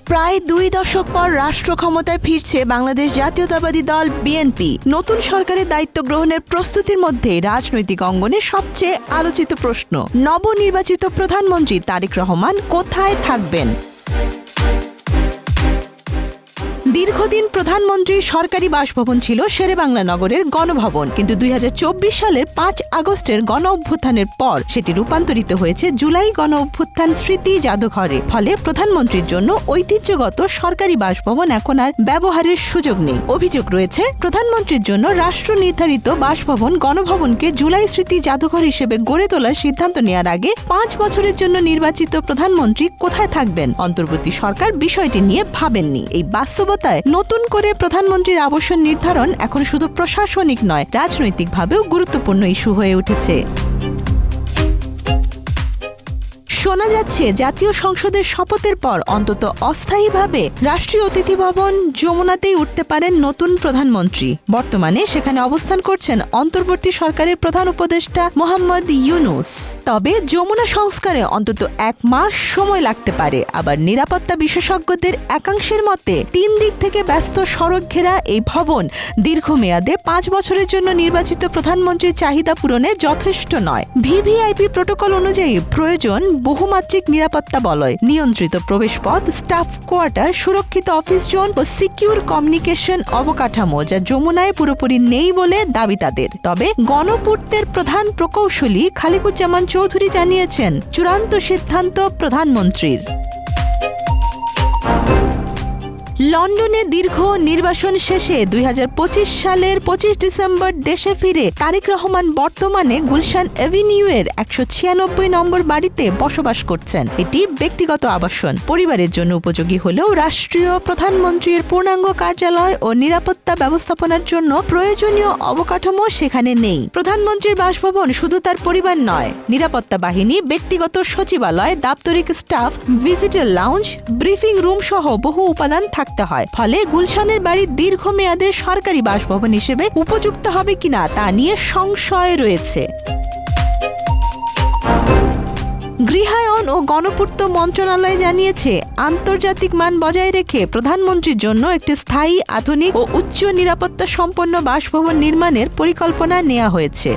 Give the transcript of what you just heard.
প্রায় 2 দশক পর রাষ্ট্র ক্ষমতায় ফিরছে বাংলাদেশ জাতীয়তাবাদী দল বিএনপি। নতুন সরকারের দায়িত্ব গ্রহণের প্রস্তুতির মধ্যে রাজনৈতিক অঙ্গনে সবচেয়ে আলোচিত প্রশ্ন, নবনির্বাচিত প্রধানমন্ত্রী তারেক রহমান কোথায় থাকবেন? দীর্ঘদিন প্রধানমন্ত্রীর সরকারি বাসভবন ছিল শেরেবাংলা নগরের গণভবন, কিন্তু 2024 সালের 5 আগস্টের গণ অভ্যুত্থানের পর সেটি রূপান্তরিত হয়েছে জুলাই গণ অভ্যুত্থান স্মৃতি জাদুঘরে। ফলে প্রধানমন্ত্রীর জন্য ঐতিহ্যগত সরকারি বাসভবন এখন আর ব্যবহারের সুযোগ নেই। অভিযোগ রয়েছে, প্রধানমন্ত্রীর জন্য রাষ্ট্র নির্ধারিত বাসভবন গণভবনকে জুলাই স্মৃতি জাদুঘর হিসেবে গড়ে তোলার সিদ্ধান্ত নেওয়ার আগে 5 বছরের জন্য নির্বাচিত প্রধানমন্ত্রী কোথায় থাকবেন, অন্তর্বর্তী সরকার বিষয়টি নিয়ে ভাবেননি। এই বাস্তবতায় নতুন করে প্রধানমন্ত্রীর আবাসন নির্ধারণ এখন শুধু প্রশাসনিক নয়, রাজনৈতিকভাবেও গুরুত্বপূর্ণ ইস্যু হয়ে উঠেছে। শোনা যাচ্ছে, জাতীয় সংসদের শপথের পর অন্তত অস্থায়ীভাবে রাষ্ট্রীয় অতিথি ভবন যমুনাতেই উঠতে পারেন নতুন প্রধানমন্ত্রী। বর্তমানে সেখানে অবস্থান করছেন অন্তর্বর্তী সরকারের প্রধান উপদেষ্টা মোহাম্মদ ইউনূস। তবে যমুনা সংস্কারে অন্তত 1 মাস সময় লাগতে পারে। আবার নিরাপত্তা বিশেষজ্ঞদের একাংশের মতে 3 দিক থেকে ব্যস্ত সড়ক ঘেরা এই ভবন দীর্ঘমেয়াদে 5 বছরের জন্য নির্বাচিত প্রধানমন্ত্রীর চাহিদা পূরণে যথেষ্ট নয়। ভিভিআইপি প্রোটোকল অনুযায়ী প্রয়োজন বহুমাত্রিক নিরাপত্তা বলয়, নিয়ন্ত্রিত প্রবেশপথ, স্টাফ কোয়ার্টার, সুরক্ষিত অফিস জোন ও সিকিউর কমিউনিকেশন অবকাঠামো, যা যমুনায় পুরোপুরি নেই বলে দাবি তাদের। তবে গণপূর্তের প্রধান প্রকৌশলী খালিকুজ্জামান চৌধুরী জানিয়েছেন, চূড়ান্ত সিদ্ধান্ত প্রধানমন্ত্রীর। লন্ডনে দীর্ঘ নির্বাসন শেষে 2025 সালের 25 ডিসেম্বর দেশে ফিরে তারেক রহমান বর্তমানে গুলশান এভিনিউয়ের 196 নম্বর বাড়িতে বসবাস করছেন। এটি ব্যক্তিগত আবাসন, পরিবারের জন্য উপযোগী হলেও রাষ্ট্রীয় প্রধানমন্ত্রীর পূর্ণাঙ্গ কার্যালয় ও নিরাপত্তা ব্যবস্থাপনার জন্য প্রয়োজনীয় অবকাঠামো সেখানে নেই। প্রধানমন্ত্রীর বাসভবন শুধু তার পরিবার নয়, নিরাপত্তা বাহিনী, ব্যক্তিগত সচিবালয়, দাপ্তরিক staff, visitor lounge, briefing room সহ বহু উপাদান থাকতে হয়। ফলে গুলশানের বাড়ি দীর্ঘমেয়াদের সরকারি বাসভবন হিসেবে উপযুক্ত হবে কিনা তা নিয়ে সংশয় রয়েছে। গৃহায়ন ও গণপূর্ত মন্ত্রণালয় জানিয়েছে, আন্তর্জাতিক মান বজায় রেখে প্রধানমন্ত্রীর জন্য একটি স্থায়ী, আধুনিক ও উচ্চ নিরাপত্তা সম্পন্ন বাসভবন নির্মাণের পরিকল্পনা নেওয়া হয়েছে।